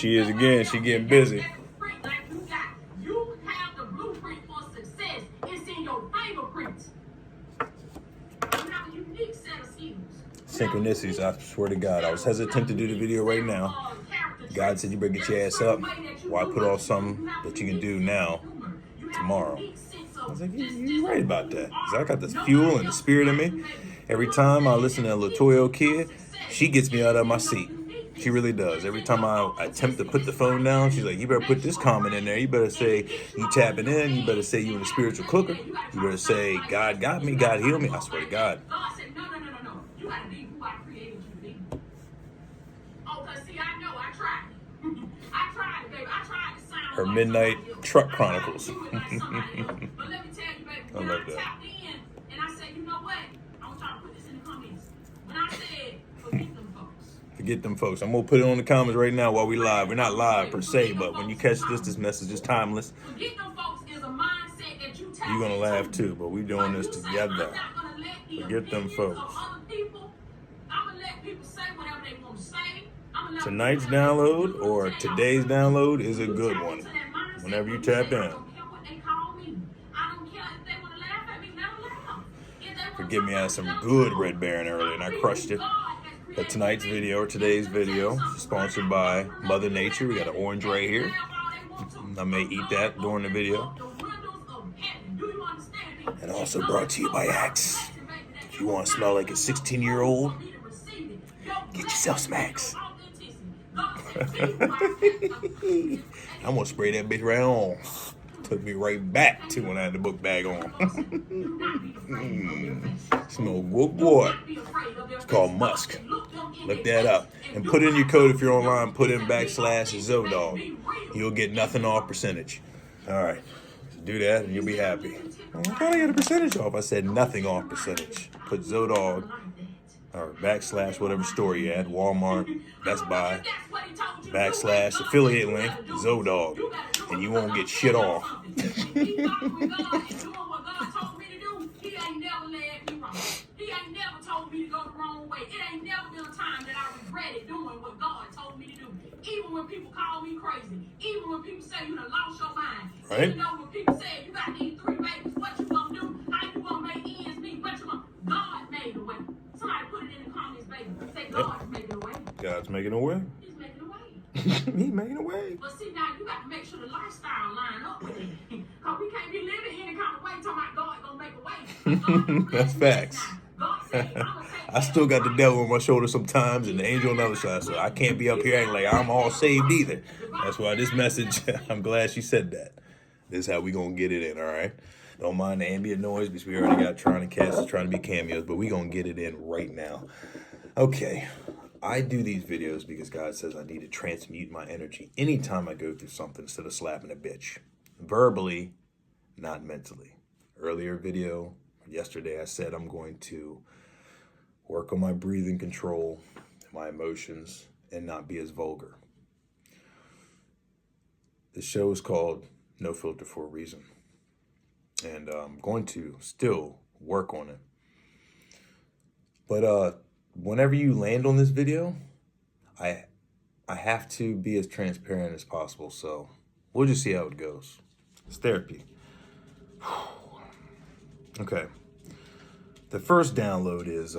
she is again. She getting busy. You have the blueprint for success. It's in your fingerprints. You have a unique set of skills. Synchronicities, I swear to God. I was hesitant to do the video right now. God said you better get your ass up. Why put off something that you can do now, tomorrow? I was like, you're right about that. Because I got this fuel and the spirit in me. Every time I listen to Latoya Kid, she gets me out of my seat. She really does. Every time I attempt to put the phone down, she's like, you better put this comment in there. You better say you tapping in. You better say you in a spiritual cooker. You better say God got me, God healed me. I swear to God. God said, no. You got to be who I created you to be. Oh, because see, I know. I tried. I tried it, baby. I tried to sound Her like Midnight somebody else. Truck I tried to Chronicles. do it like somebody else. But let me tell you, baby, when I tapped in and I said, you know what? I want y'all to put this in the comments. When I said, forget them folks. Forget them folks. I'm going to put it on the comments right now while we live. We're not live per se, but when you catch this message is timeless. Forget them folks is a mindset that you tap You're going to laugh into. too, but we doing this together. Forget them folks. I'm gonna let people say whatever they want to say. Tonight's download or today's download is a good one. Whenever you tap in. Forgive me, I had some good Red Baron earlier and I crushed it. But tonight's video or today's video is sponsored by Mother Nature. We got an orange right here. I may eat that during the video. And also brought to you by Axe. If you want to smell like a 16-year-old, get yourself some Axe. I'm going to spray that bitch right on. Took me right back to when I had the book bag on. Smell good boy. It's called Musk. Look that up. And put in your code if you're online. Put in /ZoDog. You'll get nothing off percentage. All right. Do that and you'll be happy. I thought I get a percentage off. I said nothing off percentage. Put ZoDog or / whatever store you at. Walmart, Best Buy, / affiliate link, ZoDog. And you won't get shit off. He ain't never told me to go the wrong way. It ain't never been a time that I regretted doing what God told me to do. Even when people call me crazy. Even when people say you done lost your mind. Right? Even though when people say you got these 3 babies, what you gonna do? How you gonna make ends meet? What you gonna... God made the way. Somebody put it in the comments, baby. Say God's making a way. God's making a way. He's making a way. He's making a way. But see, now you got to make sure the lifestyle line up with it. Because we can't be living any kind of way talking about God gonna make a way. That's facts. I still got the devil on my shoulder sometimes and the angel on the other side, so I can't be up here acting like I'm all saved either. That's why this message, I'm glad she said that. This is how we gonna get it in, all right? Don't mind the ambient noise because we already got trying to cast, trying to be cameos, but we gonna get it in right now. Okay, I do these videos because God says I need to transmute my energy anytime I go through something instead of slapping a bitch. Verbally, not mentally. Earlier video, yesterday I said I'm going to work on my breathing control, my emotions, and not be as vulgar. The show is called No Filter for a reason. And I'm going to still work on it. But whenever you land on this video, I have to be as transparent as possible. So we'll just see how it goes. It's therapy. Okay. The first download is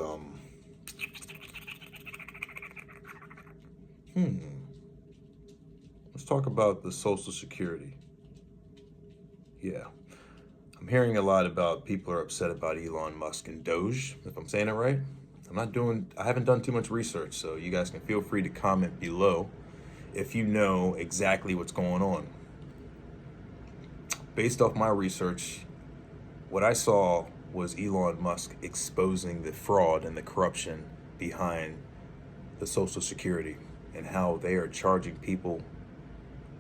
let's talk about the Social Security. Yeah. I'm hearing a lot about people are upset about Elon Musk and Doge, if I'm saying it right. I haven't done too much research, so you guys can feel free to comment below if you know exactly what's going on. Based off my research, what I saw was Elon Musk exposing the fraud and the corruption behind the Social Security and how they are charging people,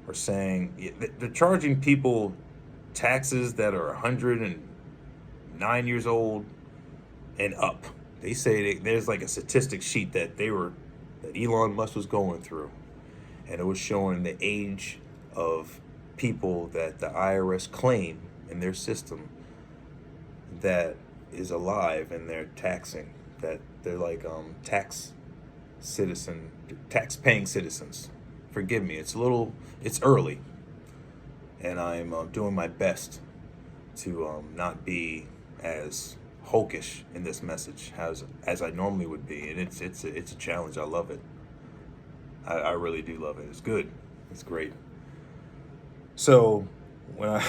or saying they're charging people taxes that are 109 years old and up. They say there's like a statistic sheet that Elon Musk was going through, and it was showing the age of people that the IRS claim in their system that is alive and they're taxing, that they're like tax-paying citizens. forgive me. It's early, and I'm doing my best to not be as hulkish in this message as I normally would be, and it's a challenge. I love it. I really do love it. It's good. It's great. So when I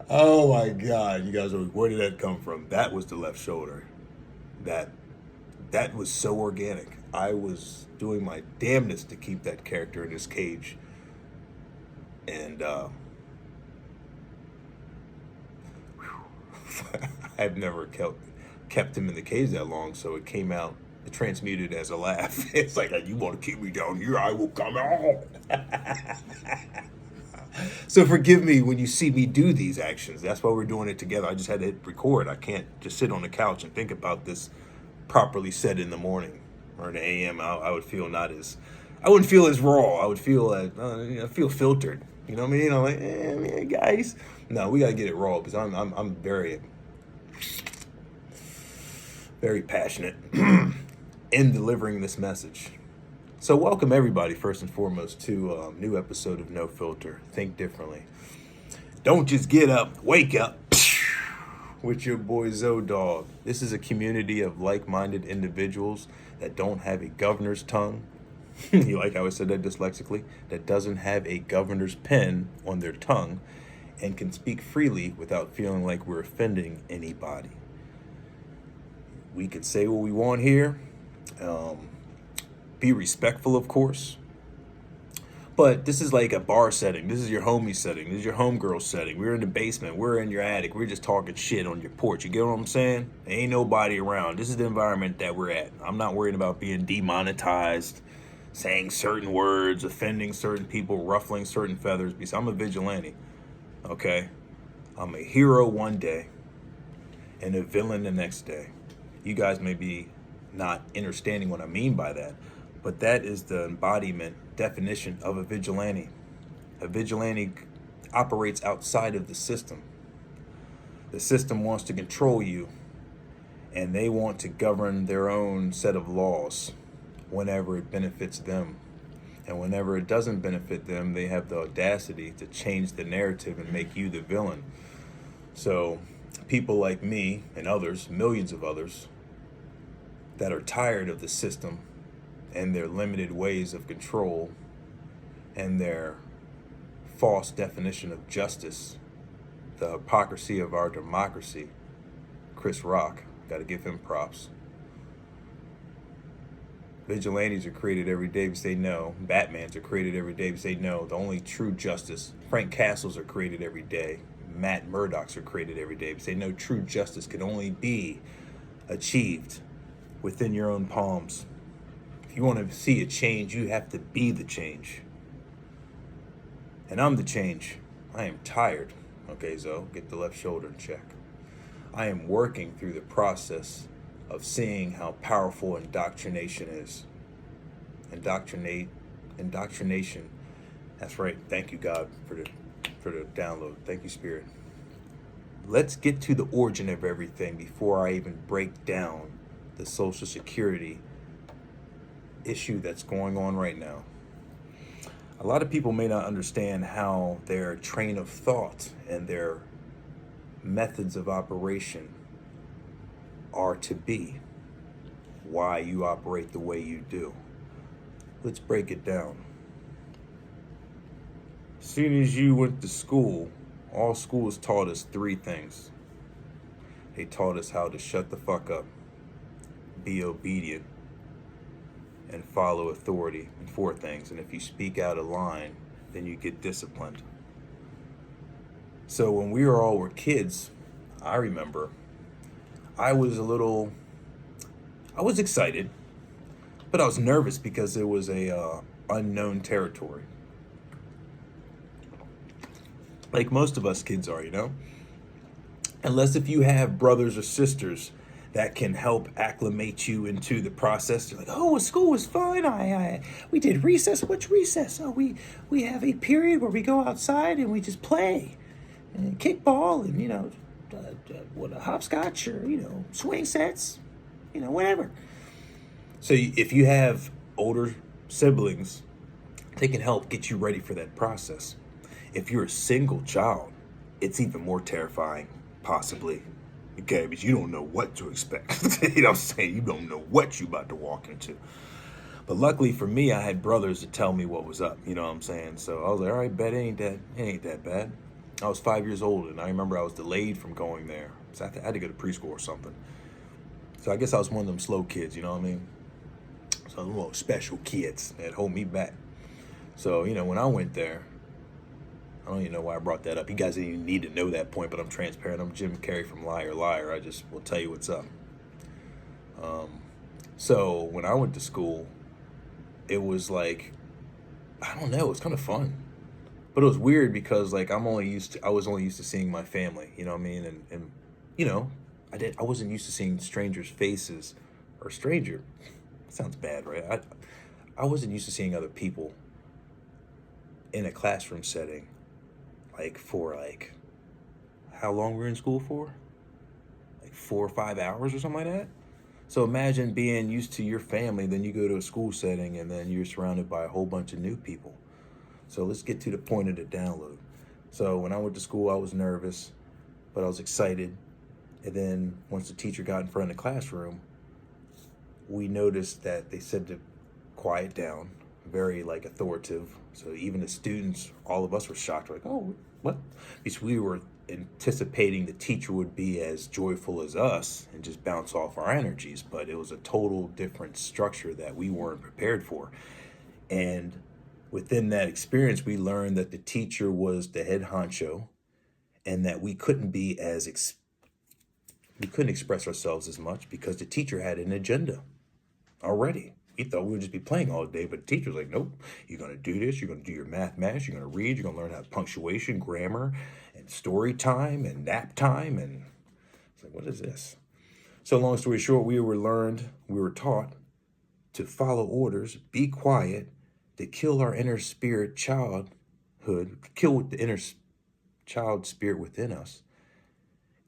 oh my God, you guys are, where did that come from? That was the left shoulder. That was so organic. I was doing my damnedest to keep that character in his cage. And I've never kept him in the cage that long, so it came out, it transmuted as a laugh. It's like, you want to keep me down here, I will come out. So forgive me when you see me do these actions. That's why we're doing it together. I just had to hit record. I can't just sit on the couch and think about this properly said in the morning or in the AM. I would feel I wouldn't feel as raw. I would feel I feel filtered. You know what I mean? You know, like, man, guys. No, we gotta get it raw because I'm very, very passionate in delivering this message. So welcome everybody, first and foremost, to a new episode of No Filter. Think differently. Don't just get up, wake up with your boy Zodog. This is a community of like-minded individuals that don't have a governor's tongue. You like how I said that dyslexically? That doesn't have a governor's pen on their tongue and can speak freely without feeling like we're offending anybody. We can say what we want here. Be respectful, of course. But this is like a bar setting. This is your homie setting. This is your homegirl setting. We're in the basement. We're in your attic. We're just talking shit on your porch. You get what I'm saying? There ain't nobody around. This is the environment that we're at. I'm not worried about being demonetized, saying certain words, offending certain people, ruffling certain feathers, because I'm a vigilante, okay? I'm a hero one day and a villain the next day. You guys may be not understanding what I mean by that, but that is the embodiment, definition of a vigilante. A vigilante operates outside of the system. The system wants to control you, and they want to govern their own set of laws whenever it benefits them. And whenever it doesn't benefit them, they have the audacity to change the narrative and make you the villain. So people like me and others, millions of others, that are tired of the system and their limited ways of control and their false definition of justice, the hypocrisy of our democracy. Chris Rock, got to give him props. Vigilantes are created every day because they know. Batmans are created every day because they know the only true justice. Frank Castles are created every day. Matt Murdochs are created every day because they know true justice can only be achieved within your own palms. If you want to see a change, you have to be the change. And I'm the change. I am tired. Okay, Zoe, get the left shoulder in check. I am working through the process of seeing how powerful indoctrination is. Indoctrination. That's right. Thank you, God, for the download. Thank you, Spirit. Let's get to the origin of everything before I even break down the Social Security issue that's going on right now. A lot of people may not understand how their train of thought and their methods of operation are to be, why you operate the way you do. Let's break it down. As soon as you went to school, all schools taught us three things. They taught us how to shut the fuck up, be obedient, and follow authority, and four things. And if you speak out of line, then you get disciplined. So when we were kids, I remember I was excited, but I was nervous because it was a unknown territory. Like most of us kids are, you know? Unless if you have brothers or sisters that can help acclimate you into the process. You're like, oh, school was fun. We did recess. What's recess? Oh, we have a period where we go outside and we just play and kickball and, what a hopscotch or, swing sets, whatever. So if you have older siblings, they can help get you ready for that process. If you're a single child, it's even more terrifying, possibly. Okay, because you don't know what to expect. You know what I'm saying? You don't know what you're about to walk into. But luckily for me, I had brothers to tell me what was up. You know what I'm saying? So I was like, all right, bet it ain't that bad. I was 5 years old, and I remember I was delayed from going there. So I had to go to preschool or something. So I guess I was one of them slow kids, you know what I mean? So them little special kids that hold me back. So, when I went there, I don't even know why I brought that up. You guys didn't even need to know that point, but I'm transparent. I'm Jim Carrey from Liar Liar. I just will tell you what's up. So when I went to school, it was like, I don't know, it was kind of fun. But it was weird because like I was only used to seeing my family, you know what I mean? And I wasn't used to seeing strangers' faces or stranger. Sounds bad, right? I wasn't used to seeing other people in a classroom setting, like for like how long we were in school for? Like 4 or 5 hours or something like that. So imagine being used to your family, then you go to a school setting and then you're surrounded by a whole bunch of new people. So let's get to the point of the download. So when I went to school, I was nervous, but I was excited. And then once the teacher got in front of the classroom, we noticed that they said to quiet down, very like authoritative. So even the students, all of us were shocked, like, oh, what? Because we were anticipating the teacher would be as joyful as us and just bounce off our energies, but it was a total different structure that we weren't prepared for. And within that experience, we learned that the teacher was the head honcho and that we couldn't express ourselves as much because the teacher had an agenda already. We thought we would just be playing all day, but the teacher's like, nope, you're going to do this, you're going to do your mathematics, you're going to read, you're going to learn how punctuation, grammar, and story time, and nap time, and it's like, what is this? So long story short, we were taught to follow orders, be quiet, to kill our inner spirit childhood, kill the inner child spirit within us,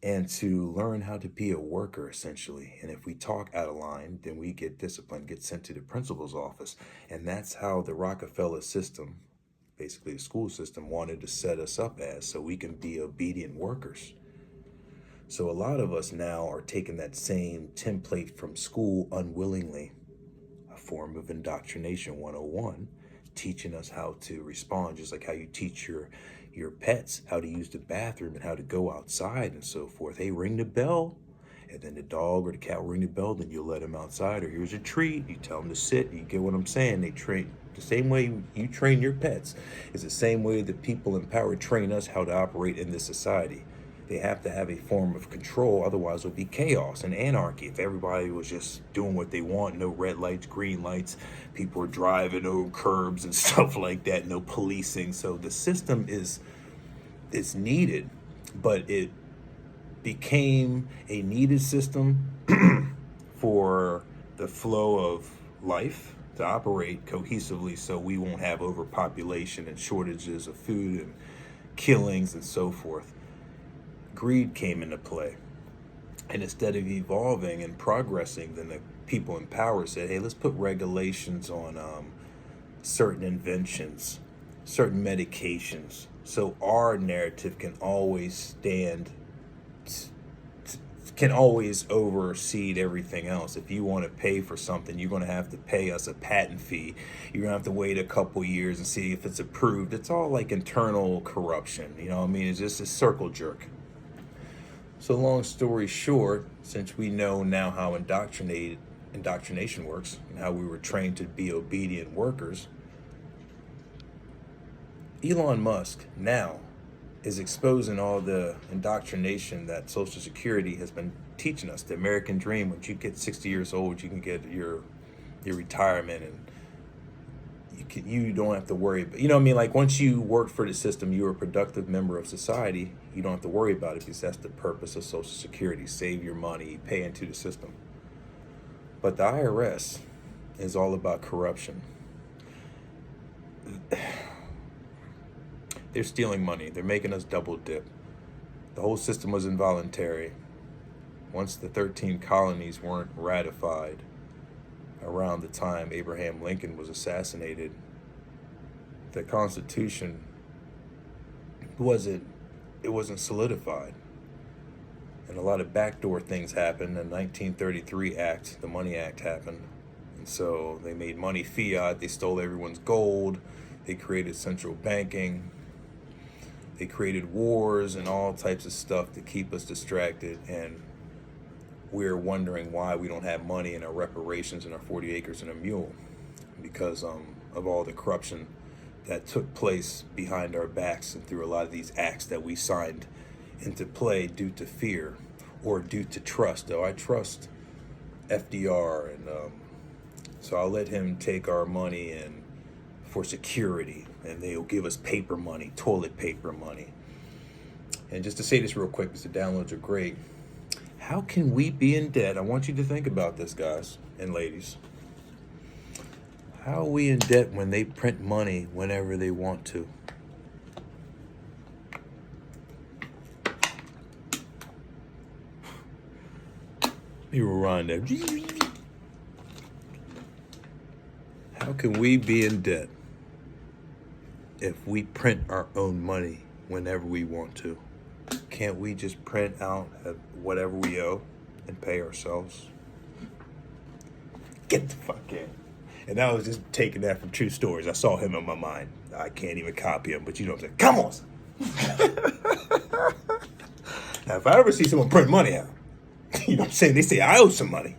and to learn how to be a worker, essentially. And if we talk out of line, then we get disciplined, get sent to the principal's office. And that's how the Rockefeller system, basically the school system, wanted to set us up as, so we can be obedient workers. So a lot of us now are taking that same template from school unwillingly, a form of indoctrination 101, teaching us how to respond, just like how you teach your pets how to use the bathroom and how to go outside and so forth. Hey, ring the bell, and then the dog or the cat will ring the bell, then you'll let them outside, or here's a treat, you tell them to sit. You get what I'm saying? They train the same way you train your pets is the same way that people in power train us how to operate in this society. They have to have a form of control, otherwise it'll be chaos and anarchy. If everybody was just doing what they want, no red lights, green lights, people are driving over curbs and stuff like that, no policing. So the system is needed, but it became a needed system for the flow of life to operate cohesively, so we won't have overpopulation and shortages of food and killings and so forth. Greed came into play. And instead of evolving and progressing, then the people in power said, hey, let's put regulations on certain inventions, certain medications, so our narrative can always oversee everything else. If you want to pay for something, you're going to have to pay us a patent fee. You're going to have to wait a couple years and see if it's approved. It's all like internal corruption. You know what I mean? It's just a circle jerk. So long story short, since we know now how indoctrination works and how we were trained to be obedient workers, Elon Musk now is exposing all the indoctrination that Social Security has been teaching us. The American dream, once you get 60 years old, you can get your retirement, and you don't have to worry about, you know what I mean? Like once you work for the system, you're a productive member of society. You don't have to worry about it because that's the purpose of Social Security. Save your money, pay into the system. But the IRS is all about corruption. They're stealing money. They're making us double dip. The whole system was involuntary. Once the 13 colonies weren't ratified around the time Abraham Lincoln was assassinated, the Constitution wasn't solidified. And a lot of backdoor things happened. The 1933 Act, the Money Act, happened. And so they made money fiat. They stole everyone's gold. They created central banking. They created wars and all types of stuff to keep us distracted. And we're wondering why we don't have money in our reparations and our 40 acres and a mule, because of all the corruption that took place behind our backs and through a lot of these acts that we signed into play due to fear or due to trust. Though I trust FDR, and so I'll let him take our money and for security, and they'll give us paper money, toilet paper money. And just to say this real quick, because the downloads are great. How can we be in debt? I want you to think about this, guys and ladies. How are we in debt when they print money whenever they want to? You rewind that. How can we be in debt if we print our own money whenever we want to? Can't we just print out whatever we owe and pay ourselves? Get the fuck in. And I was just taking that from True Stories. I saw him in my mind. I can't even copy him, but you know what I'm saying? Come on, son. Now, if I ever see someone print money out, you know what I'm saying? They say, I owe some money.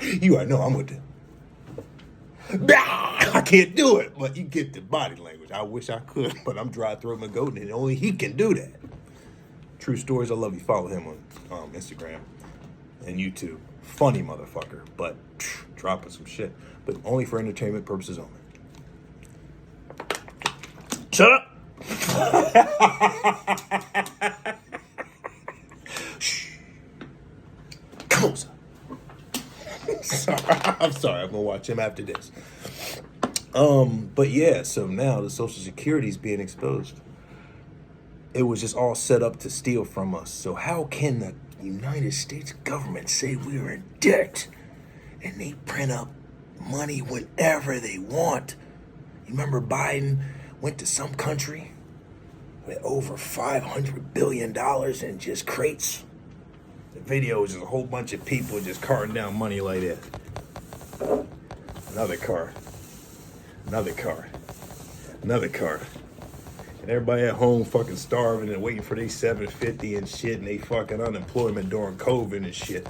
You already know I'm with them. I can't do it, but you get the body language. I wish I could, but I'm dry throat McGoldin, and only he can do that. True Stories, I love you. Follow him on Instagram and YouTube. Funny motherfucker, but dropping some shit. But only for entertainment purposes only. Shut up! Shh. Come on, son. I'm sorry. I'm gonna watch him after this. But yeah, so now the Social Security is being exposed. It was just all set up to steal from us. So how can the United States government say we are in debt and they print up money whenever they want? You remember Biden went to some country with over $500 billion in just crates? The video is just a whole bunch of people just carting down money like that. Another car. Another car. Another car. And everybody at home fucking starving and waiting for their $750 and shit, and they fucking unemployment during COVID and shit.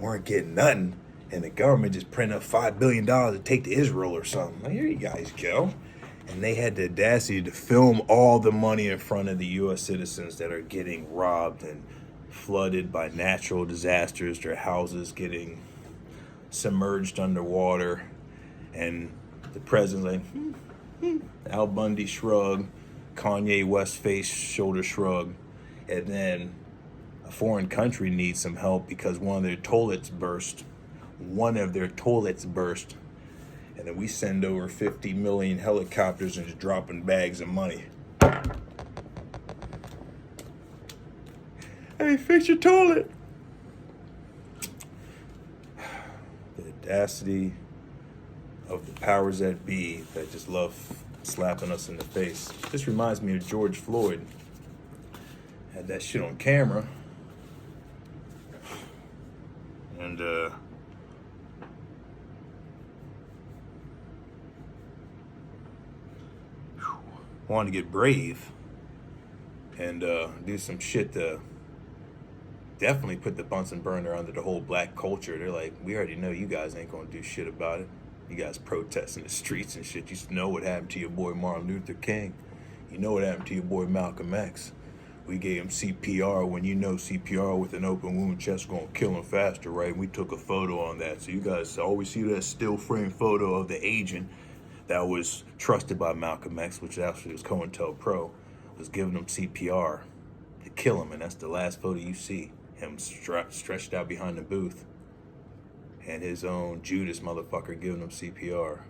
Weren't getting nothing. And the government just printed up $5 billion to take to Israel or something. Like, here you guys go. And they had the audacity to film all the money in front of the U.S. citizens that are getting robbed and flooded by natural disasters, their houses getting submerged underwater, and the president's like, Al Bundy shrug, Kanye West face shoulder shrug, and then a foreign country needs some help because one of their toilets burst, and then we send over 50 million helicopters and just dropping bags of money. Hey, fix your toilet. The audacity of the powers that be that just love slapping us in the face. This reminds me of George Floyd. Had that shit on camera. And wanted to get brave and do some shit to definitely put the Bunsen burner under the whole black culture. They're like, we already know you guys ain't gonna do shit about it. You guys protest in the streets and shit. You know what happened to your boy Martin Luther King. You know what happened to your boy Malcolm X. We gave him CPR when you know CPR with an open wound chest gonna kill him faster, right? We took a photo on that. So you guys always see that still frame photo of the agent that was trusted by Malcolm X, which actually was COINTELPRO, was giving him CPR to kill him. And that's the last photo you see. Him stretched out behind the booth, and his own Judas motherfucker giving him CPR.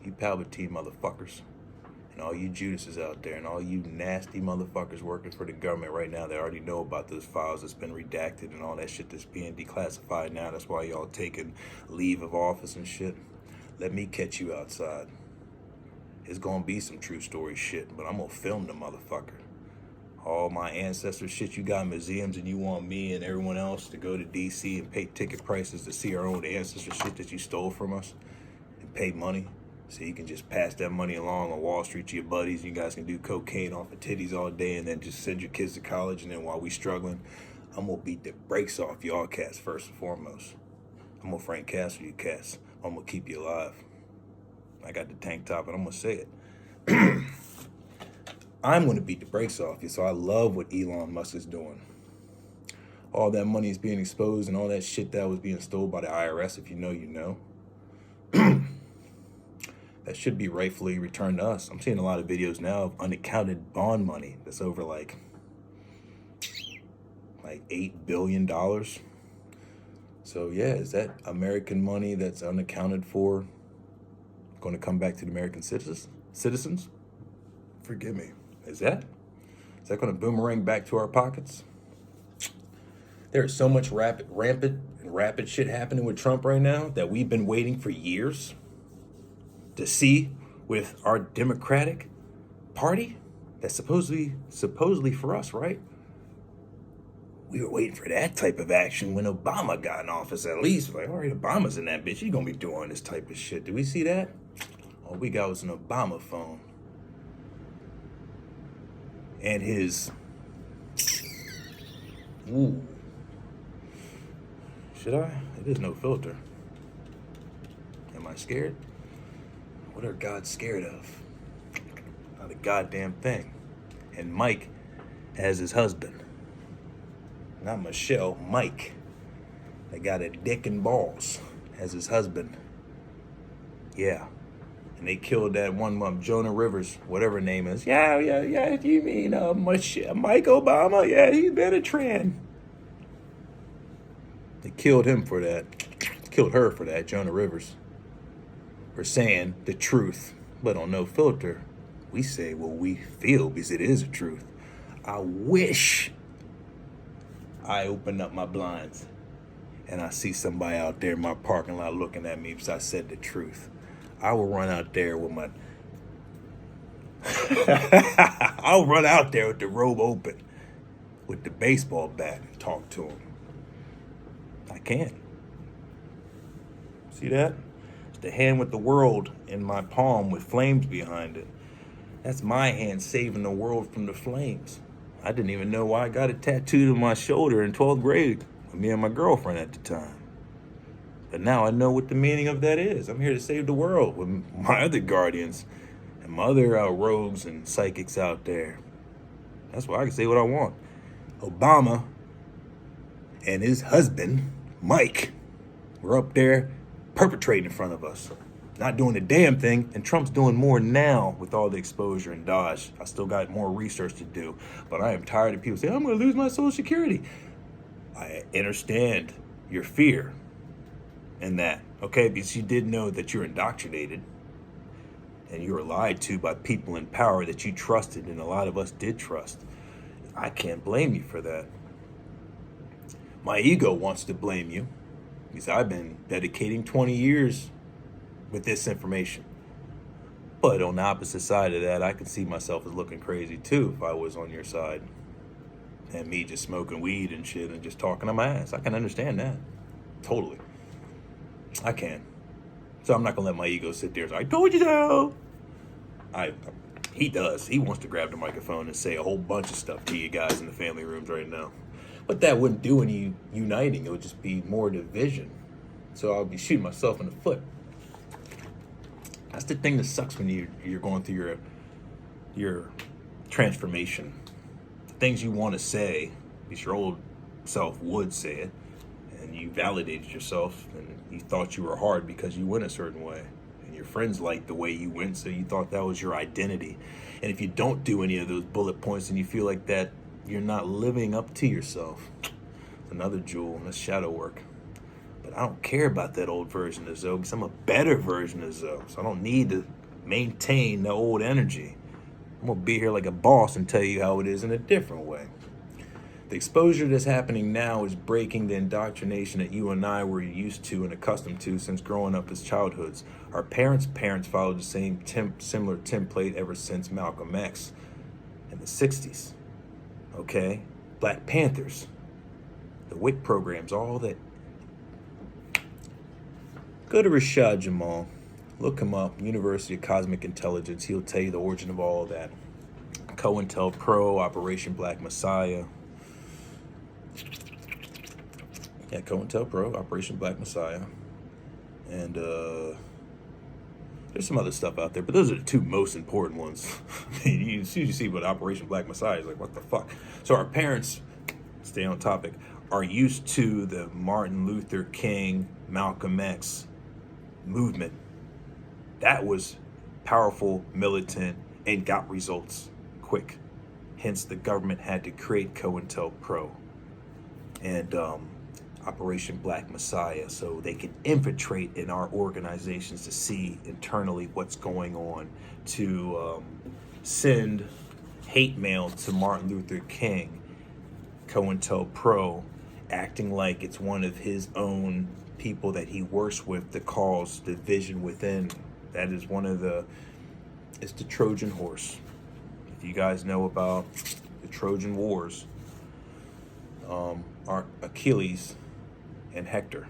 you Palpatine motherfuckers, and all you Judases out there, and all you nasty motherfuckers working for the government right now that already know about those files that's been redacted and all that shit that's being declassified now. That's why y'all taking leave of office and shit. Let me catch you outside. It's gonna be some true story shit, but I'm gonna film the motherfucker. All my ancestor shit you got in museums, and you want me and everyone else to go to DC and pay ticket prices to see our own ancestor shit that you stole from us and pay money so you can just pass that money along on Wall Street to your buddies. You guys can do cocaine off of titties all day and then just send your kids to college, and then while we struggling, I'm gonna beat the brakes off y'all cats first and foremost. I'm gonna Frank Castle you cats. I'm gonna keep you alive. I got the tank top and I'm gonna say it. I'm going to beat the brakes off you, so I love what Elon Musk is doing. All that money is being exposed and all that shit that was being stole by the IRS, if you know, you know. That should be rightfully returned to us. I'm seeing a lot of videos now of unaccounted bond money that's over like $8 billion. So yeah, is that American money that's unaccounted for going to come back to the American citizens? Forgive me. Is that going to boomerang back to our pockets? There is so much rapid shit happening with Trump right now that we've been waiting for years to see with our Democratic Party. That's supposedly for us, right? We were waiting for that type of action when Obama got in office, at least. Like, all right, Obama's in that bitch. He's going to be doing this type of shit. Did we see that? All we got was an Obama phone. And his, ooh, should I? It is no filter. Am I scared? What are God scared of? Not a goddamn thing. And Mike has his husband. Not Michelle, Mike. That got a dick and balls as his husband. Yeah. And they killed that one mom, Jonah Rivers, whatever her name is. Yeah, you mean Mike Obama? Yeah, he's been a trend. They killed him for that. Killed her for that, Jonah Rivers. For saying the truth. But on No Filter, we say what we feel because it is the truth. I wish I opened up my blinds and I see somebody out there in my parking lot looking at me because I said the truth. I will run out there with my... I'll run out there with the robe open, with the baseball bat and talk to him. I can. See that? It's the hand with the world in my palm with flames behind it. That's my hand saving the world from the flames. I didn't even know why I got it tattooed on my shoulder in 12th grade with me and my girlfriend at the time. But now I know what the meaning of that is. I'm here to save the world with my other guardians and my other rogues and psychics out there. That's why I can say what I want. Obama and his husband, Mike, were up there perpetrating in front of us. Not doing a damn thing, and Trump's doing more now with all the exposure and dodge. I still got more research to do, but I am tired of people saying, I'm going to lose my Social Security. I understand your fear. And that, okay, because you did know that you're indoctrinated and you were lied to by people in power that you trusted, and a lot of us did trust. I can't blame you for that. My ego wants to blame you because I've been dedicating 20 years with this information. But on the opposite side of that, I can see myself as looking crazy too if I was on your side and me just smoking weed and shit and just talking on my ass. I can understand that. Totally. I can. So I'm not going to let my ego sit there and say, I told you so. He does. He wants to grab the microphone and say a whole bunch of stuff to you guys in the family rooms right now. But that wouldn't do any uniting. It would just be more division. So I'll be shooting myself in the foot. That's the thing that sucks when you're going through your transformation. The things you want to say, because your old self would say it. And you validated yourself, and you thought you were hard because you went a certain way. And your friends liked the way you went, so you thought that was your identity. And if you don't do any of those bullet points and you feel like that, you're not living up to yourself. It's another jewel, and that's shadow work. But I don't care about that old version of Zoe because I'm a better version of Zoe. So I don't need to maintain the old energy. I'm going to be here like a boss and tell you how it is in a different way. The exposure that's happening now is breaking the indoctrination that you and I were used to and accustomed to since growing up as childhoods. Our parents' followed the same similar template ever since Malcolm X in the 60s. Okay? Black Panthers, the WIC programs, all that. Go to Rashad Jamal. Look him up, University of Cosmic Intelligence. He'll tell you the origin of all of that. COINTELPRO, Operation Black Messiah. Yeah, COINTELPRO, Operation Black Messiah. And there's some other stuff out there, but those are the two most important ones. I mean, you see what Operation Black Messiah is like, what the fuck? So our parents, stay on topic, are used to the Martin Luther King, Malcolm X movement. That was powerful, militant, and got results quick. Hence, the government had to create COINTELPRO and Operation Black Messiah so they could infiltrate in our organizations to see internally what's going on, to send hate mail to Martin Luther King. COINTELPRO acting like it's one of his own people that he works with to cause division within. That is it's the Trojan horse. If you guys know about the Trojan Wars, are Achilles and Hector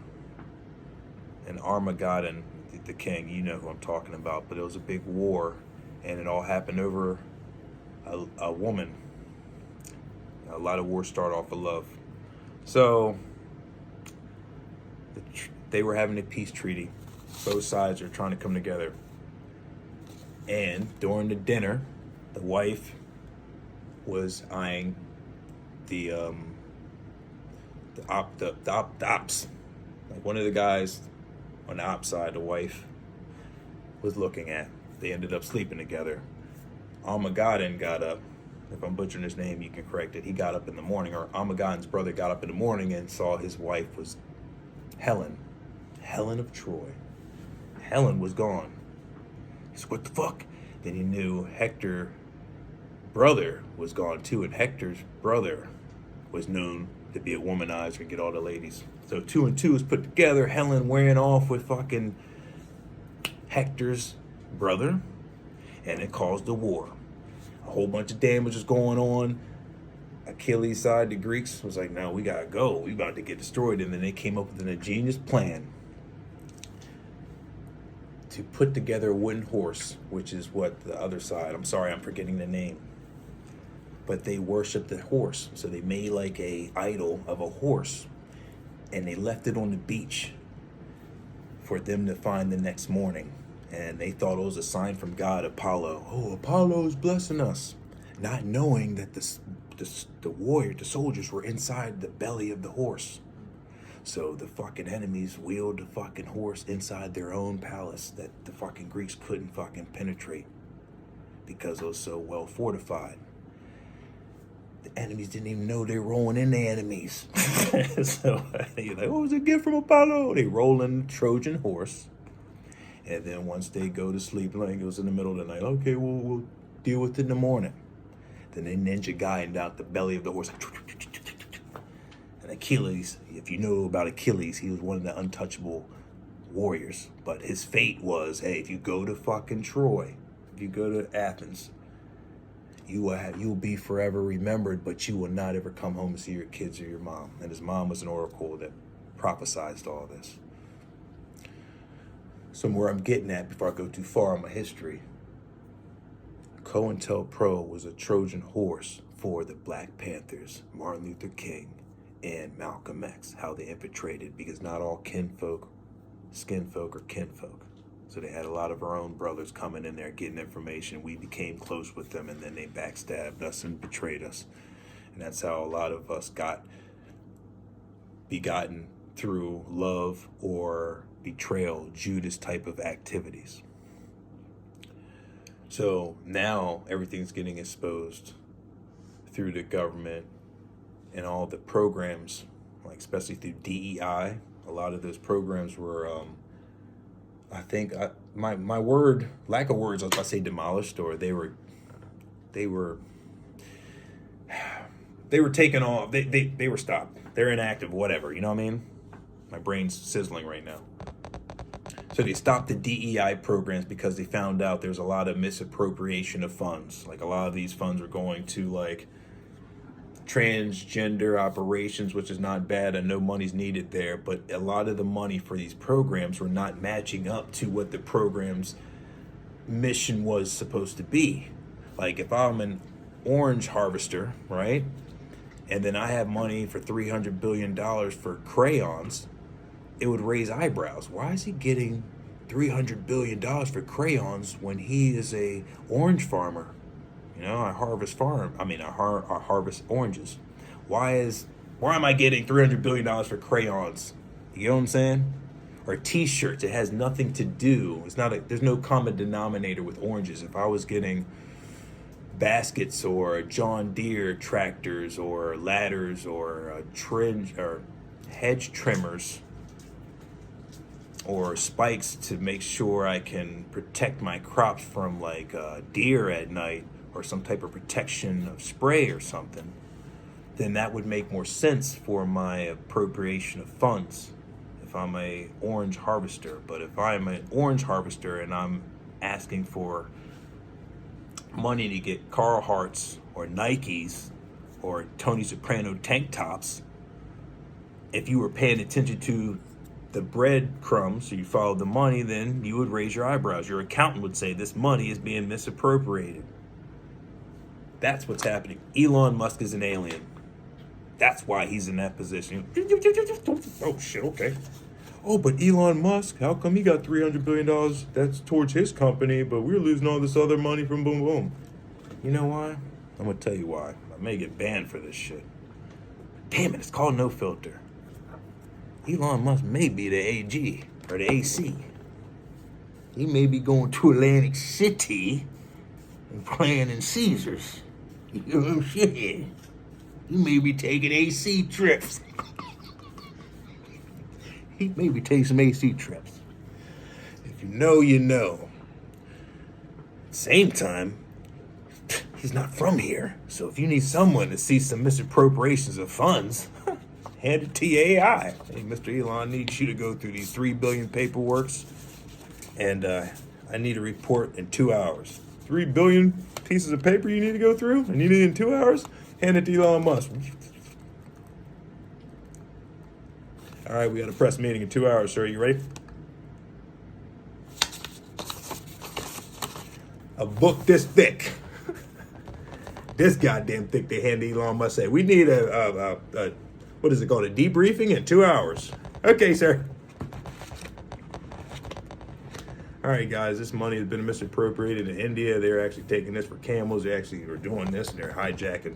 and Armageddon, the king, you know who I'm talking about, but it was a big war and it all happened over a woman. A lot of wars start off with love. So they were having a peace treaty. Both sides are trying to come together. And during the dinner, the wife was eyeing the ops. Like one of the guys on the ops side, the wife was looking at. They ended up sleeping together. Armageddon got up. If I'm butchering his name, you can correct it. He got up in the morning, or Armageddon's brother got up in the morning and saw his wife was Helen of Troy. Helen was gone. He said, what the fuck? Then he knew Hector's brother was gone too, and Hector's brother was known to be a womanizer and get all the ladies. So 2 and 2 was put together. Helen wearing off with fucking Hector's brother, and it caused a war. A whole bunch of damage was going on. Achilles' side, the Greeks, was like, no, we gotta go. We about to get destroyed. And then they came up with an ingenious plan to put together a wooden horse, which is what the other side, I'm sorry, I'm forgetting the name. But they worshiped the horse. So they made like a idol of a horse and they left it on the beach for them to find the next morning. And they thought it was a sign from God, Apollo. Oh, Apollo is blessing us. Not knowing that the soldiers were inside the belly of the horse. So the fucking enemies wheeled the fucking horse inside their own palace that the fucking Greeks couldn't fucking penetrate because it was so well fortified. The enemies didn't even know they were rolling in the enemies. So you're like, what was a gift from Apollo? They roll in the Trojan horse. And then once they go to sleep, like it was in the middle of the night, okay, we'll deal with it in the morning. Then they ninja guided out the belly of the horse. And Achilles, if you know about Achilles, he was one of the untouchable warriors. But his fate was, hey, if you go to fucking Troy, if you go to Athens, you'll be forever remembered, but you will not ever come home to see your kids or your mom. And his mom was an oracle that prophesized all this. So where I'm getting at before I go too far on my history, COINTELPRO was a Trojan horse for the Black Panthers, Martin Luther King, and Malcolm X, how they infiltrated, because not all skinfolk are kinfolk. So they had a lot of our own brothers coming in there getting information. We became close with them, and then they backstabbed us and betrayed us. And that's how a lot of us got begotten through love or betrayal, Judas type of activities. So now everything's getting exposed through the government and all the programs, like especially through DEI, A lot of those programs were, I think, my word, lack of words, I was about to say demolished, or they were taken off. They were stopped. They're inactive, whatever. You know what I mean? My brain's sizzling right now. So they stopped the DEI programs because they found out there's a lot of misappropriation of funds. Like a lot of these funds were going to like transgender operations, which is not bad. I know money's needed there, but a lot of the money for these programs were not matching up to what the program's mission was supposed to be. Like if I'm an orange harvester, right? And then I have money for $300 billion for crayons, it would raise eyebrows. Why is he getting $300 billion for crayons when he is a orange farmer? You know, I harvest I harvest oranges. Why am I getting $300 billion for crayons? You know what I'm saying? Or t-shirts. It has nothing to do. There's no common denominator with oranges. If I was getting baskets or John Deere tractors or ladders or hedge trimmers or spikes to make sure I can protect my crops from like deer at night or some type of protection of spray or something, then that would make more sense for my appropriation of funds if I'm a orange harvester. But if I'm an orange harvester and I'm asking for money to get Carhartts or Nikes or Tony Soprano tank tops, if you were paying attention to the breadcrumbs, so you followed the money, then you would raise your eyebrows. Your accountant would say this money is being misappropriated. That's what's happening. Elon Musk is an alien. That's why he's in that position. Oh shit, okay. Oh, but Elon Musk, how come he got $300 billion? That's towards his company, but we're losing all this other money from boom boom. You know why? I'm gonna tell you why. I may get banned for this shit. Damn it, it's called No Filter. Elon Musk may be the AG or the AC. He may be going to Atlantic City and playing in Caesars. You know what I'm saying? He may be taking AC trips. He may be taking some AC trips. If you know, you know. At the same time, he's not from here. So if you need someone to see some misappropriations of funds, hand it to your AI. Hey, Mr. Elon needs you to go through these 3 billion paperworks, and I need a report in 2 hours. 3 billion pieces of paper you need to go through, and you need it in 2 hours? Hand it to Elon Musk. All right, we got a press meeting in 2 hours, sir. You ready? A book this thick. This goddamn thick they hand to Elon Musk. Say, we need a what is it called? A debriefing in 2 hours. Okay, sir. All right, guys, this money has been misappropriated in India. They're actually taking this for camels. They actually are doing this, and they're hijacking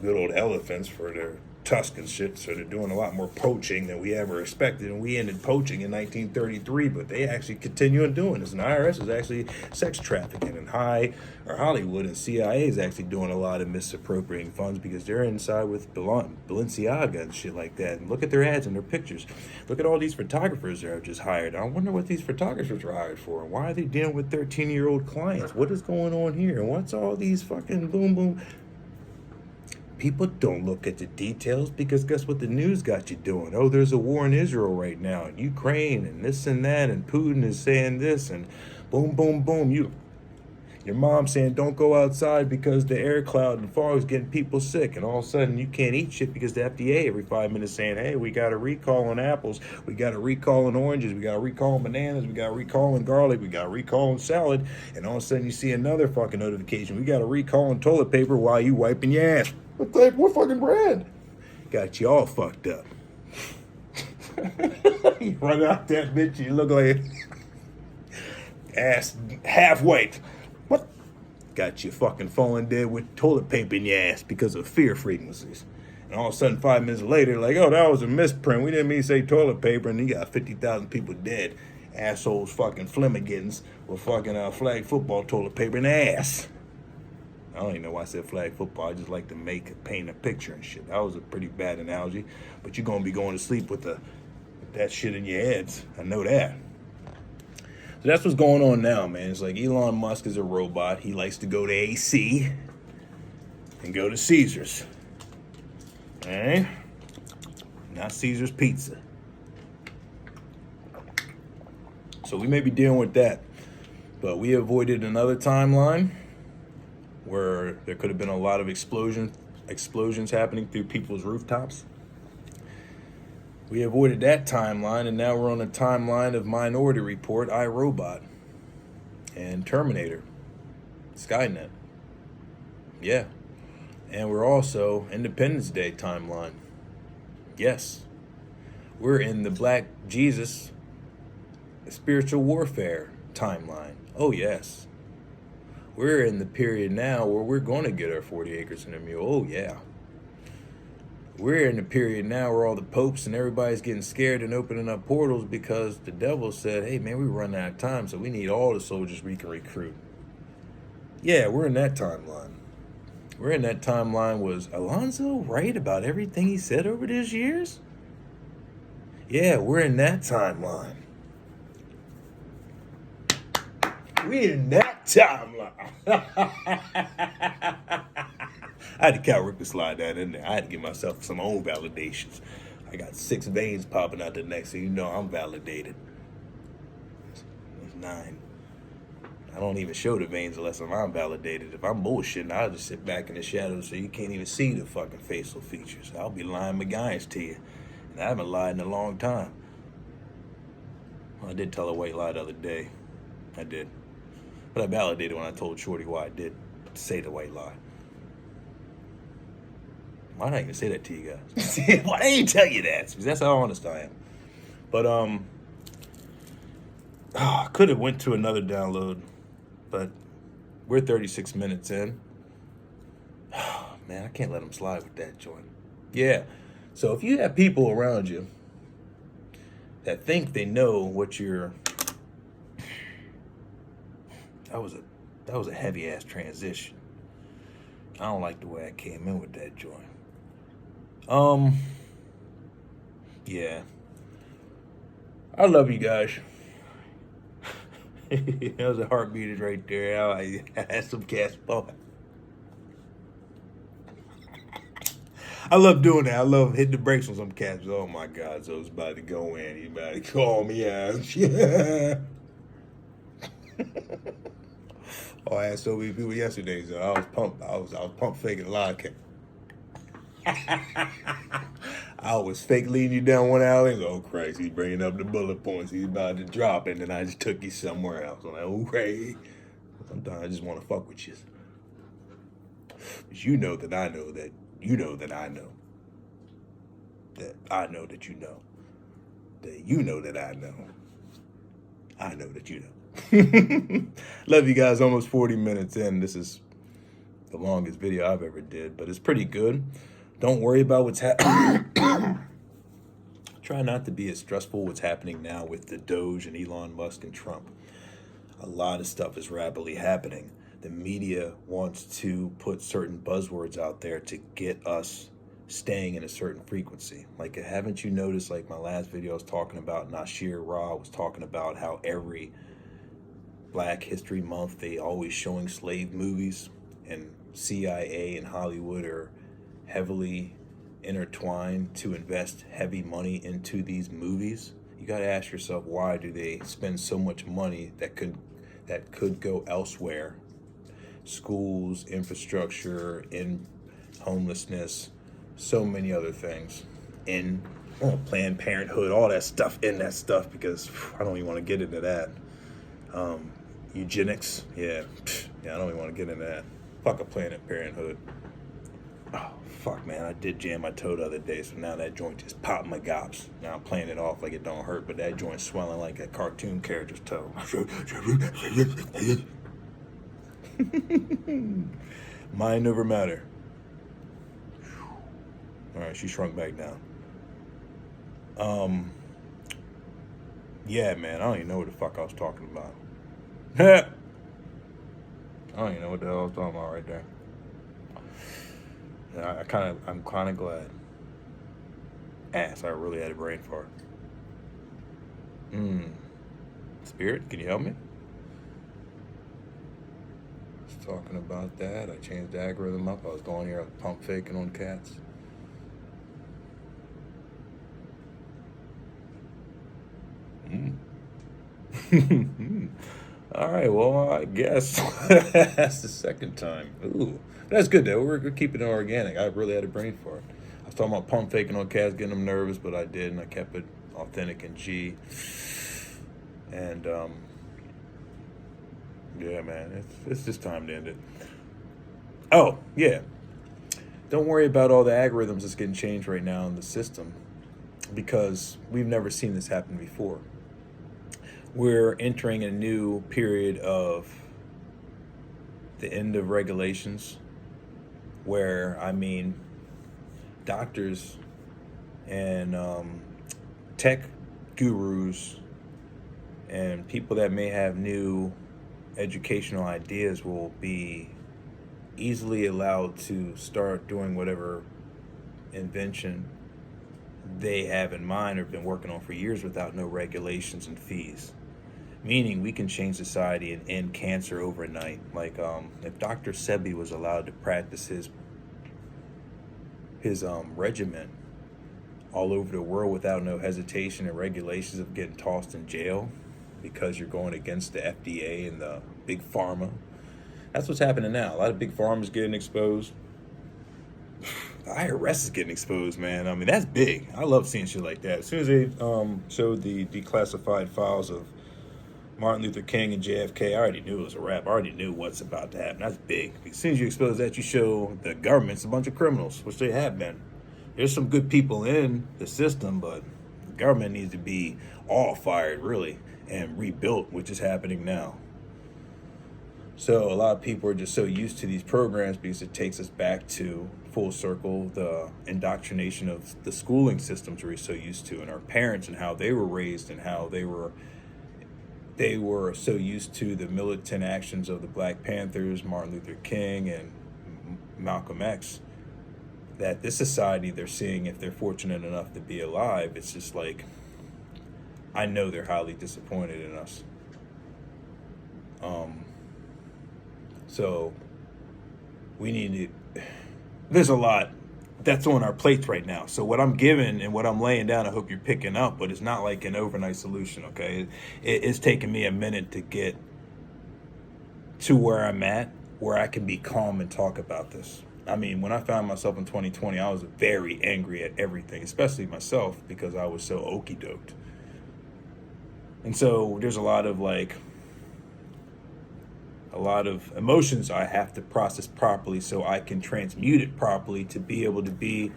good old elephants for their tusk and shit. So they're doing a lot more poaching than we ever expected. And we ended poaching in 1933, but they actually continue on doing this. And the IRS is actually sex trafficking, and Hollywood and CIA is actually doing a lot of misappropriating funds because they're inside with Balenciaga and shit like that. And look at their ads and their pictures. Look at all these photographers that are just hired. I wonder what these photographers are hired for. And why are they dealing with 13-year-old clients? What is going on here? And what's all these fucking boom boom? People don't look at the details because guess what the news got you doing? Oh, there's a war in Israel right now, and Ukraine, and this and that, and Putin is saying this, and boom, boom, boom. Your mom saying don't go outside because the air cloud and fog is getting people sick, and all of a sudden you can't eat shit because the FDA every 5 minutes saying, hey, we got a recall on apples, we got a recall on oranges, we got a recall on bananas, we got a recall on garlic, we got a recall on salad, and all of a sudden you see another fucking notification, we got a recall on toilet paper while you wiping your ass. What fucking brand? Got you all fucked up. You run out that bitch, you look like ass half white. What? Got you fucking falling dead with toilet paper in your ass because of fear frequencies. And all of a sudden, 5 minutes later, like, oh, that was a misprint. We didn't mean to say toilet paper, and you got 50,000 people dead. Assholes fucking flimagans with fucking flag football toilet paper in the ass. I don't even know why I said flag football. I just like to paint a picture and shit. That was a pretty bad analogy. But you're going to be going to sleep with a that shit in your heads. I know that. So that's what's going on now, man. It's like Elon Musk is a robot. He likes to go to AC and go to Caesars. Alright? Not Caesar's Pizza. So we may be dealing with that. But we avoided another timeline where there could have been a lot of explosions happening through people's rooftops. We avoided that timeline, and now we're on a timeline of Minority Report, iRobot, and Terminator, Skynet. Yeah. And we're also Independence Day timeline. Yes. We're in the Black Jesus spiritual warfare timeline. Oh, yes. We're in the period now where we're going to get our 40 acres and a mule. Oh, yeah. We're in the period now where all the popes and everybody's getting scared and opening up portals because the devil said, hey, man, we're running out of time, so we need all the soldiers we can recruit. Yeah, we're in that timeline. We're in that timeline. Was Alonzo right about everything he said over these years? Yeah, we're in that timeline. We're in that timeline. I had to count Rick to slide that in there. I had to give myself some own validations. I got 6 veins popping out the neck, so you know I'm validated. That's 9. I don't even show the veins unless I'm validated. If I'm bullshitting, I'll just sit back in the shadows so you can't even see the fucking facial features. I'll be lying my guys to you. And I haven't lied in a long time. Well, I did tell a white lie the other day. I did. But I validated when I told Shorty why I did say the white lie. Why did I even say that to you guys? Why didn't you tell you that? Because that's how honest I am. But I could have went to another download, but we're 36 minutes in. Man, I can't let them slide with that joint. Yeah. So if you have people around you that think they know what you're, that was a heavy ass transition. I don't like the way I came in with that joint. Yeah. I love you guys. That was a heartbeat right there. I had some cast on. I love doing that. I love hitting the brakes on some cats. Oh my God, so it's about to go in. He's about to call me out. Yeah. Oh, I had so many people yesterday, so I was pumped. I was pump faking a lot of cats. I was fake leading you down one alley. Oh Christ, he's bringing up the bullet points. He's about to drop, and then I just took you somewhere else. I'm like, okay. Sometimes I just want to fuck with you. But you know that I know that you know that I know. That I know that you know. That you know that I know. I know that you know. Love you guys. Almost 40 minutes in. This is the longest video I've ever did, but it's pretty good. Don't worry about what's happening. Try not to be as stressful what's happening now with the Doge and Elon Musk and Trump. A lot of stuff is rapidly happening. The media wants to put certain buzzwords out there to get us staying in a certain frequency. Like, haven't you noticed, like my last video I was talking about, Nasir Ra was talking about how every Black History Month they always showing slave movies, and CIA and Hollywood are heavily intertwined to invest heavy money into these movies. You got to ask yourself, why do they spend so much money that could go elsewhere? Schools, infrastructure, in homelessness, so many other things, in Planned Parenthood, all that stuff in that stuff, because I don't even want to get into that. Eugenics, yeah, I don't even want to get into that. Fuck a Planned Parenthood. Oh, fuck, man, I did jam my toe the other day, so now that joint just popped my gops. Now I'm playing it off like it don't hurt, but that joint's swelling like a cartoon character's toe. Mind over matter. All right, she shrunk back down. Yeah, man, I don't even know what the fuck I was talking about. I don't even know what the hell I was talking about right there. I'm kind of glad. Ass, I really had a brain fart. Spirit, can you help me? Talking about that. I changed the algorithm up. I was going here pump faking on cats. All right, well, I guess that's the second time. Ooh, that's good though. We're keeping it organic. I really had a brain for it. I was talking about pump faking on cats, getting them nervous, but I didn't. I kept it authentic and G. And yeah, man, it's just time to end it. Oh yeah, don't worry about all the algorithms that's getting changed right now in the system, because we've never seen this happen before. We're entering a new period of the end of regulations, where, I mean, doctors and tech gurus and people that may have new educational ideas will be easily allowed to start doing whatever invention they have in mind or been working on for years without no regulations and fees. Meaning we can change society and end cancer overnight. Like if Dr. Sebi was allowed to practice his regimen all over the world without no hesitation and regulations of getting tossed in jail because you're going against the FDA and the big pharma. That's what's happening now. A lot of big pharma's getting exposed. The IRS is getting exposed, man. I mean, that's big. I love seeing shit like that. As soon as they showed the declassified files of Martin Luther King and JFK, I already knew it was a wrap. I already knew what's about to happen. That's big. As soon as you expose that, you show the government's a bunch of criminals, which they have been. There's some good people in the system, but the government needs to be all fired, really, and rebuilt, which is happening now. So a lot of people are just so used to these programs because it takes us back to full circle the indoctrination of the schooling systems we're so used to, and our parents and how they were raised and how they were so used to the militant actions of the Black Panthers, Martin Luther King, and Malcolm X, that this society they're seeing, if they're fortunate enough to be alive, it's just like, I know they're highly disappointed in us. So we need to, there's a lot that's on our plates right now. So what I'm giving and what I'm laying down, I hope you're picking up, but it's not like an overnight solution, okay? It's taken me a minute to get to where I'm at, where I can be calm and talk about this. I mean, when I found myself in 2020, I was very angry at everything, especially myself, because I was so okey-doked. And so there's a lot of emotions I have to process properly so I can transmute it properly to be able to be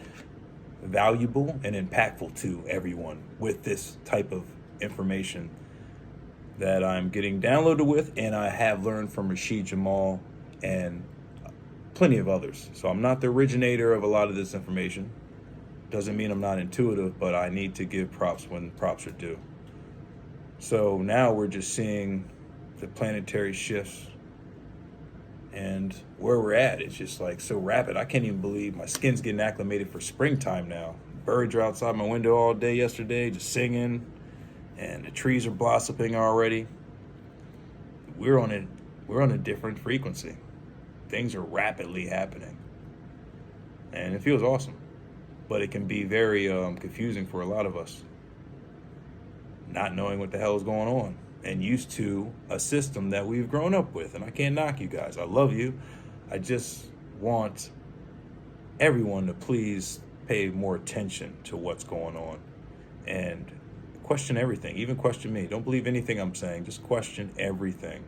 valuable and impactful to everyone with this type of information that I'm getting downloaded with, and I have learned from Rashid Jamal and plenty of others. So I'm not the originator of a lot of this information. Doesn't mean I'm not intuitive, but I need to give props when props are due. So now we're just seeing the planetary shifts and where we're at. It's just like so rapid. I can't even believe my skin's getting acclimated for springtime now. Birds are outside my window all day yesterday just singing, and the trees are blossoming already. We're on a different frequency. Things are rapidly happening, and it feels awesome, but it can be very confusing for a lot of us, not knowing what the hell is going on and used to a system that we've grown up with. And I can't knock you guys. I love you. I just want everyone to please pay more attention to what's going on and question everything. Even question me. Don't believe anything I'm saying. Just question everything.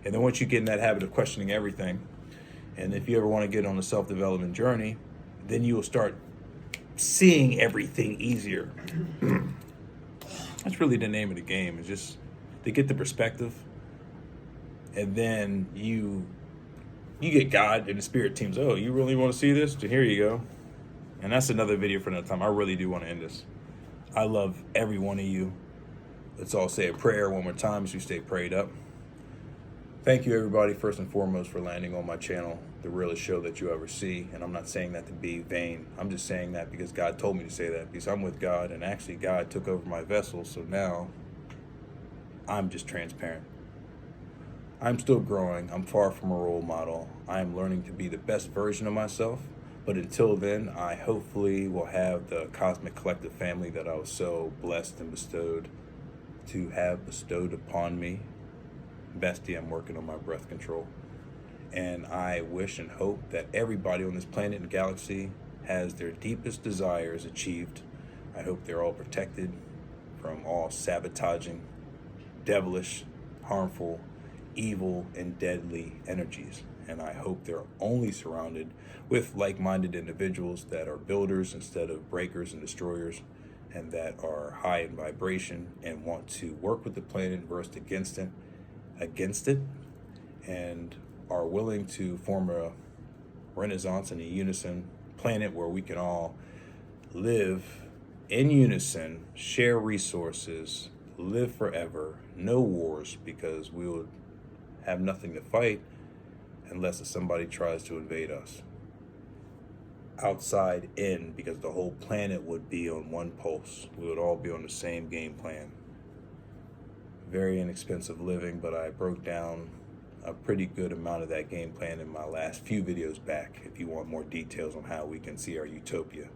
And then once you get in that habit of questioning everything, and if you ever want to get on a self-development journey, then you will start seeing everything easier. That's really the name of the game, is just to get the perspective, and then you get God and the spirit teams. Oh, you really want to see this? Here you go. And that's another video for another time. I really do want to end this. I love every one of you. Let's all say a prayer one more time as you stay prayed up. Thank you, everybody, first and foremost, for landing on my channel, the realest show that you ever see. And I'm not saying that to be vain. I'm just saying that because God told me to say that, because I'm with God, and actually God took over my vessel. So now I'm just transparent. I'm still growing. I'm far from a role model. I am learning to be the best version of myself. But until then, I hopefully will have the cosmic collective family that I was so blessed and bestowed to have bestowed upon me. Bestie, I'm working on my breath control. And I wish and hope that everybody on this planet and galaxy has their deepest desires achieved. I hope they're all protected from all sabotaging, devilish, harmful, evil, and deadly energies. And I hope they're only surrounded with like-minded individuals that are builders instead of breakers and destroyers, and that are high in vibration and want to work with the planet versed against it, and are willing to form a renaissance and a unison planet where we can all live in unison, share resources, live forever, no wars, because we would have nothing to fight unless somebody tries to invade us. Outside in, because the whole planet would be on one pulse. We would all be on the same game plan. Very inexpensive living, but I broke down a pretty good amount of that game plan in my last few videos back, if you want more details on how we can see our utopia.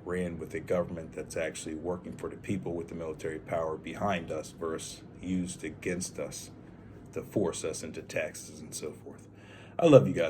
Ran with a government that's actually working for the people with the military power behind us versus used against us to force us into taxes and so forth. I love you guys.